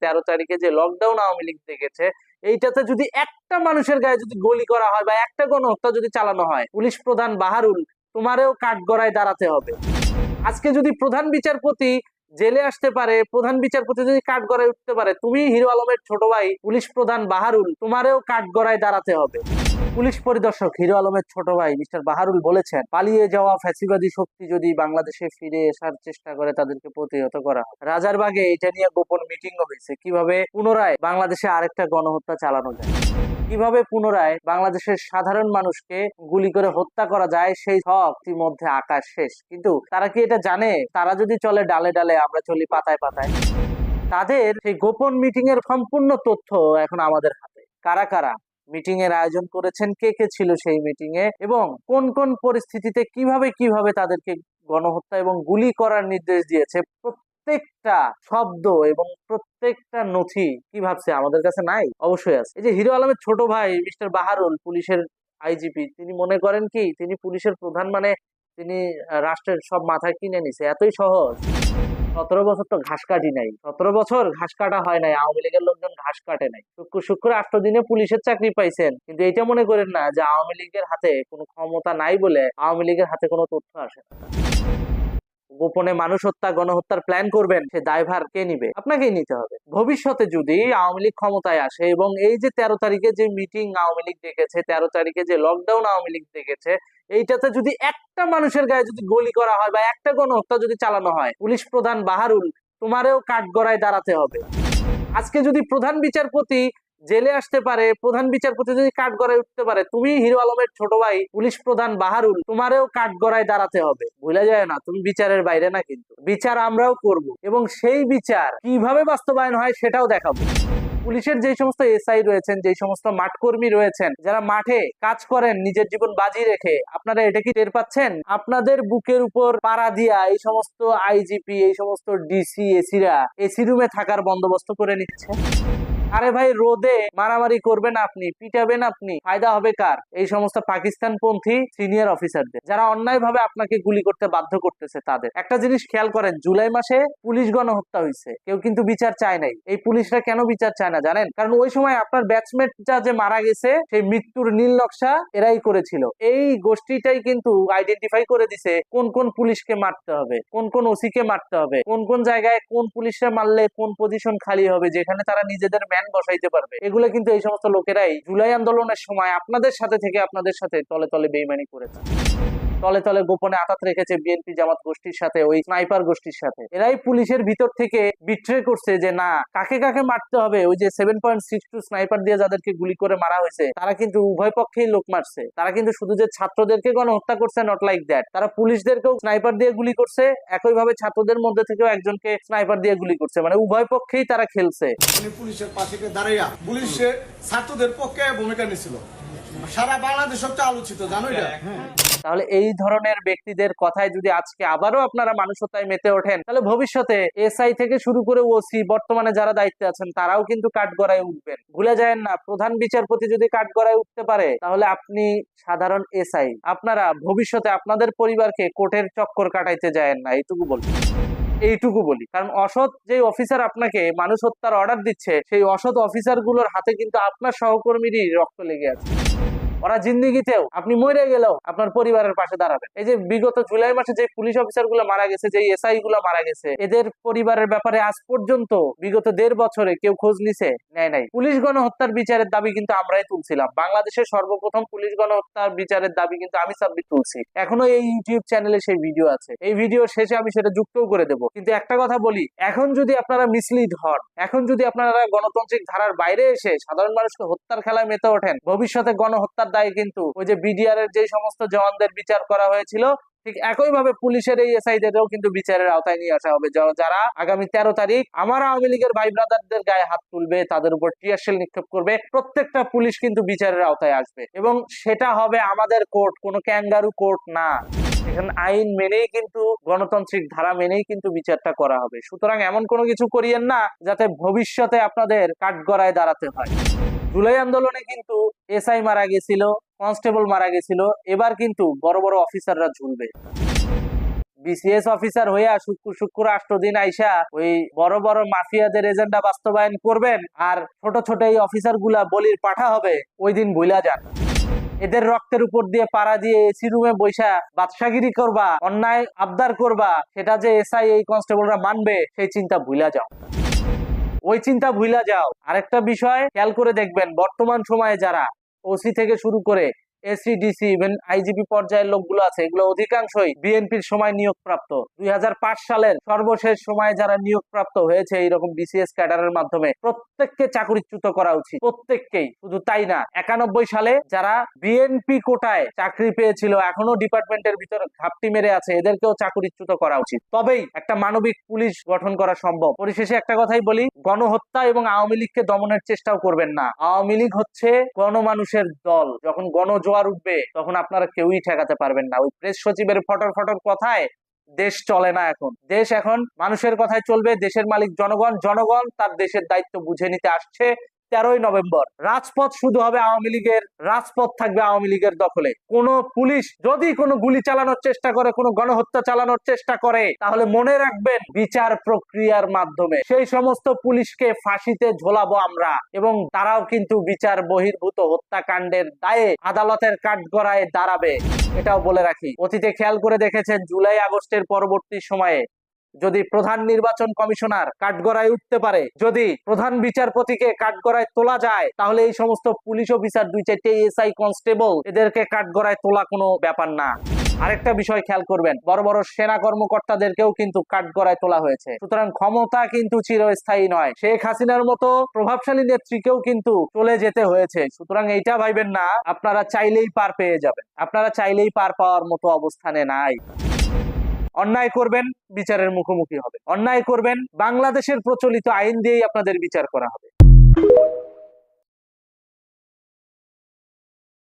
13 তারিখে যে লকডাউন আওয়ামী লীগ দেখেছে, এইটাতে যদি একটা মানুষের গায়ে যদি গুলি করা হয় বা একটা গণহত্যা যদি চালানো হয়, পুলিশ প্রধান বাহারুল, তোমারেও কাঠগড়ায় দাঁড়াতে হবে। আজকে যদি প্রধান বিচারপতি জেলে আসতে পারে, প্রধান বিচারপতি যদি কাঠগড়ায় উঠতে পারে, তুমি হিরো আলমের ছোট ভাই পুলিশ প্রধান বাহারুল, তোমারেও কাঠগড়ায় দাঁড়াতে হবে। পুলিশ পরিদর্শক হিরো আলমের ছোট ভাই মিস্টার বাহারুল বলেছেন, পালিয়ে যাওয়া ফ্যাসিবাদী শক্তি যদি বাংলাদেশে ফিরে আসার চেষ্টা করে তাদেরকে প্রতিহত করা হবে। রাজারবাগে এটা নিয়ে গোপন মিটিং হয়েছে, কিভাবে পুনরায় বাংলাদেশে আরেকটা গণহত্যা চালানো যায়, কিভাবে পুনরায় বাংলাদেশের সাধারণ মানুষকে গুলি করে হত্যা করা যায়, সেই সব মধ্যে আকাশ শেষ। কিন্তু তারা কি এটা জানে? তারা যদি চলে ডালে ডালে, আমরা চলি পাতায় পাতায়। তাদের সেই গোপন মিটিং এর সম্পূর্ণ তথ্য এখন আমাদের হাতে। কারা কারা মিটিং এর আয়োজন করেছেন, কে কে ছিল সেই মিটিং এ, এবং কোন কোন পরিস্থিতিতে কিভাবে কিভাবে তাদেরকে গণহত্যা এবং গুলি করার নির্দেশ দিয়েছে, প্রত্যেকটা শব্দ এবং প্রত্যেকটা নথি কি ভাবছে আমাদের কাছে নাই? অবশ্যই আছে। এই যে হিরো আলমের ছোট ভাই মিস্টার বাহারুল, পুলিশের আইজিপি, তিনি মনে করেন কি তিনি পুলিশের প্রধান মানে তিনি রাষ্ট্রের সব মাথায় কিনে নিছে? এতই সহজ? 17 বছর তো ঘাস কাটি নাই, 17 বছর ঘাস কাটা হয় নাই, আওয়ামী লীগের লোকজন ঘাস কাটে নাই। শুক্র শুক্র 8 দিনে পুলিশের চাকরি পাইছেন, কিন্তু এটা মনে করেন না যে আওয়ামী লীগের হাতে কোনো ক্ষমতা নাই বলে আওয়ামী লীগের হাতে কোনো তথ্য আসে না। গোপনে মানুষ হত্যা গণহত্যার প্ল্যান করবেন, সে দায়ভার কে নিবে? আপনাকেই নিতে হবে। ভবিষ্যতে যদি আওয়ামী লীগ ক্ষমতায় আসে এবং এই যে 13 তারিখে যে মিটিং আওয়ামী লীগ ডেকেছে, 13 তারিখে যে লকডাউন আওয়ামী লীগ ডেকেছে, এইটাতে যদি একটা মানুষের গায়ে যদি গুলি করা হয় বা একটা গণহত্যা যদি চালানো হয়, পুলিশ প্রধান বাহারুল, তোমারেও কাঠগড়ায় দাঁড়াতে হবে। আজকে যদি প্রধান বিচারপতি জেলে আসতে পারে, প্রধান বিচারপতি যদি কাঠগড়ায় উঠতে পারে, তুমি হিরো আলমের ছোট ভাই পুলিশ প্রধান বাহারুল, তোমারেও কাঠগড়ায় দাঁড়াতে হবে। ভুলে যায় না, তুমি বিচারের বাইরে না, কিন্তু বিচার আমরাও করব এবং সেই বিচার কিভাবে বাস্তবায়ন হয় সেটাও দেখাবো। পুলিশের যে সমস্ত এসআই রয়েছেন, যে সমস্ত মাঠকর্মী রয়েছেন, যারা মাঠে কাজ করেন নিজের জীবন বাজি রেখে, আপনারা এটা কি টের পাচ্ছেন? আপনাদের বুকের উপর পাড়া দিয়া এই সমস্ত আইজিপি, এই সমস্ত ডিসি, এসিরা এসি রুমে থাকার বন্দোবস্ত করে নিচ্ছে। আরে ভাই, রোদে মারামারি করবেন আপনি, পিটাবেন আপনি, ফায়দা হবে কার? এই সমস্ত পাকিস্তানপন্থী সিনিয়র অফিসারদের, যারা অন্যায়ভাবে আপনাকে গুলি করতে বাধ্য করতেছে তাদের। একটা জিনিস খেয়াল করেন, জুলাই মাসে পুলিশ গণহত্যা হয়েছে, কেউ কিন্তু বিচার চায় নাই। এই পুলিশরা কেন বিচার চায় না জানেন? কারণ ওই সময় আপনার ব্যাচমেটটা যে মারা গেছে, সেই মৃত্যুর নীল নকশা এরাই করেছিল। এই গোষ্ঠীটাই কিন্তু আইডেন্টিফাই করে দিছে কোন কোন পুলিশকে মারতে হবে, কোন কোন ওসি কে মারতে হবে, কোন কোন জায়গায় কোন পুলিশরা মারলে কোন পজিশন খালি হবে, যেখানে তারা নিজেদের ম্যান বসাইতে পারবে। এগুলো কিন্তু এই সমস্ত লোকেরাই জুলাই আন্দোলনের সময় আপনাদের সাথে থেকে আপনাদের সাথে তলে তলে বেইমানি করেছে, তলে তলে গোপনে আঘাত রেখেছে বিএনপি জামাত গোষ্ঠীর সাথে, ওই স্নাইপার গোষ্ঠীর সাথে। এরাই পুলিশের ভিতর থেকে বিট্রে করছে যে না, কাকে কাকে মারতে হবে। ওই যে 7.62 স্নাইপার দিয়ে যাদেরকে গুলি করে মারা হয়েছে, তারা কিন্তু উভয় পক্ষেই লোক মারছে। তারা কিন্তু শুধু যে ছাত্রদেরকে গণহত্যা করছে, নট লাইক দ্যাট, তারা পুলিশদেরকেও স্নাইপার দিয়ে গুলি করছে, একইভাবে ছাত্রদের মধ্যে থেকেও একজনকে স্নাইপার দিয়ে গুলি করছে। মানে উভয় পক্ষেই তারা খেলছে। পুলিশের পাশে দাঁড়াইয়া পুলিশের ছাত্রদের পক্ষে ভূমিকা নিয়েছিল, সারা বাংলাদেশ সবচেয়ে আলোচিত, জানো এটা? তাহলে এই ধরনের ব্যক্তিদের কথায় যদি আজকে আবারও আপনারা মানুষ হত্যায় মেতে ওঠেন, তাহলে ভবিষ্যতে এসআই থেকে শুরু করে ওসি, বর্তমানে যারা দায়িত্বে আছেন, তারাও কিন্তু কাঠগড়ায় উঠবেন। ভুলে যায়েন না, প্রধান বিচারপতি যদি কাঠগড়ায় উঠতে পারে, তাহলে আপনি সাধারণ এসআই, আপনারা ভবিষ্যতে আপনাদের পরিবারকে কোর্টের চক্কর কাটাইতে যায়েন না, এইটুকু বলি। কারণ অসৎ যে অফিসার আপনাকে মানুষ হত্যার অর্ডার দিচ্ছে, সেই অসৎ অফিসার গুলোর হাতে কিন্তু আপনার সহকর্মীরই রক্ত লেগে আছে। ওরা জিন্দিগিতেও আপনি মরে গেলেও আপনার পরিবারের পাশে দাঁড়াবেন। এই যে বিগত জুলাই মাসে যে পুলিশ অফিসার গুলো মারা গেছে, যে এসআই গুলো মারা গেছে, এদের পরিবারের ব্যাপারে আজ পর্যন্ত বিগত 1.5 বছরে কেউ খোঁজ নিছে? নেয় নাই। পুলিশ গণহত্যার বিচারের দাবি কিন্তু আমরাই তুলছিলাম। বাংলাদেশের সর্বপ্রথম পুলিশ গণহত্যার বিচারের দাবি কিন্তু আমি সাব্বির তুলছি। এখনো এই ইউটিউব চ্যানেলে সেই ভিডিও আছে, এই ভিডিও শেষে আমি সেটা যুক্তও করে দেবো। কিন্তু একটা কথা বলি, এখন যদি আপনারা মিসলিড হন, এখন যদি আপনারা গণতান্ত্রিক ধারার বাইরে এসে সাধারণ মানুষকে হত্যার খেলায় মেতে ওঠেন, ভবিষ্যতে গণহত্যার দায় কিন্তু ওই যে বিডিআর এর যে সমস্ত জওয়ানদের বিচার করা হয়েছিল, ঠিক একইভাবে পুলিশের এই এসআইদেরও কিন্তু বিচারের আওতায় নিয়ে আসা হবে, যারা আগামী 13 তারিখ আমার আওয়ামী লীগের ভাই ব্রাদারদের গায়ে হাত তুলবে, তাদের উপর টিয়ারশেল নিক্ষেপ করবে। প্রত্যেকটা পুলিশ কিন্তু বিচারের আওতায় আসবে এবং সেটা হবে আমাদের কোর্ট, কোনো ক্যাঙ্গারু কোর্ট না। এখানে আইন মেনেই কিন্তু, গণতান্ত্রিক ধারা মেনেই কিন্তু বিচারটা করা হবে। সুতরাং এমন কোনো কিছু করিয়েন না যাতে ভবিষ্যতে আপনাদের কাঠগড়ায় দাঁড়াতে হয়। জুলাই আন্দোলনে কিন্তু এসআই মারা গেছিল, কনস্টেবল মারা গেছিল, এবার কিন্তু বড় বড় অফিসাররা ঝুলবে। বিসিএস অফিসার হইয়া শুক্র শুক্র 8 দিন আইসা ওই বড় বড় মাফিয়াদের এজেন্ডা বাস্তবায়ন করবেন, আর ছোট ছোট এই অফিসার গুলা বলির পাঠা হবে, ওই দিন ভুলা যান। এদের রক্তের উপর দিয়ে পাড়া দিয়ে এসি রুমে বৈশা বাদশাগিরি করবা, অন্যায় আবদার করবা, সেটা যে এসআই এই কনস্টেবলরা মানবে সেই চিন্তা ভুলা যাও, ওই চিন্তা ভুলা যাও। আরেকটা বিষয় খেয়াল করে দেখবেন, বর্তমান সময়ে যারা ওসি থেকে শুরু করে এসি ডিসি ইভেন আইজিপি পর্যায়ের লোকগুলো আছে, এগুলো অধিকাংশই বিএনপির সময় নিয়োগপ্রাপ্ত। 2005 সালের সর্বশেষ সময়ে যারা নিয়োগপ্রাপ্ত হয়েছে এইরকম বিসিএস ক্যাডারের মাধ্যমে, প্রত্যেককে চাকরিচ্যুত করা উচিত, প্রত্যেককেই। শুধু তাই না, 91 সালে যারা বিএনপি কোটায় চাকরি পেয়েছিল, এখনো ডিপার্টমেন্টের ভিতরে ঘাপটি মেরে আছে, এদেরকেও চাকরিচ্যুত করা উচিত। তবেই একটা মানবিক পুলিশ গঠন করা সম্ভব। পরিশেষে একটা কথাই বলি, গণহত্যা এবং আওয়ামী লীগকে দমনের চেষ্টাও করবেন না। আওয়ামী লীগ হচ্ছে গণমানুষের দল। যখন গণজোয়ার উঠবে তখন আপনারা কেউই ঠেকাতে পারবেন না। ওই প্রেস সচিবের ফটর ফটর কথায় দেশ চলে না। এখন দেশ এখন মানুষের কথায় চলবে। দেশের মালিক জনগণ, জনগণ তার দেশের দায়িত্ব বুঝে নিতে আসছে। 13ই নভেম্বর রাজপথ শুধু হবে আওয়ামী লীগের, রাজপথ থাকবে আওয়ামী লীগের দখলে। কোন পুলিশ যদি কোনো গুলি চালানোর চেষ্টা করে, কোনো গণহত্যা চালানোর চেষ্টা করে, তাহলে মনে রাখবেন বিচার প্রক্রিয়ার মাধ্যমে সেই সমস্ত পুলিশকে ফাঁসিতে ঝোলাবো আমরা, এবং তারাও কিন্তু বিচার বহির্ভূত হত্যাকাণ্ডের দায়ে আদালতের কাঠগড়ায় দাঁড়াবে। এটাও বলে রাখি, অতীতে খেয়াল করে দেখেছেন জুলাই আগস্টের পরবর্তী সময়ে যদি প্রধান নির্বাচন কমিশনার কাঠগড়ায় উঠতে পারে, যদি প্রধান বিচারপতিকে কাঠগড়ায় তোলা যায়, তাহলে এই সমস্ত পুলিশ অফিসার 2-4টে এসআই কনস্টেবল, এদেরকে কাঠগড়ায় তোলা কোনো ব্যাপার না। আরেকটা বিষয় খেয়াল করবেন, বড় বড় সেনা কর্মকর্তাদেরকেও কিন্তু কাঠগড়ায় তোলা হয়েছে। সুতরাং ক্ষমতা কিন্তু চিরস্থায়ী নয়। শেখ হাসিনার মতো প্রভাবশালী নেত্রীকেও কিন্তু চলে যেতে হয়েছে। সুতরাং এইটা ভাইবেন না আপনারা চাইলেই পার পেয়ে যাবেন। আপনারা চাইলেই পার পাওয়ার মতো অবস্থানে নাই। অন্যায় করবেন, বিচারের মুখোমুখি হবে। অন্যায় করবেন, বাংলাদেশের প্রচলিত আইন দিয়েই আপনাদের বিচার করা হবে।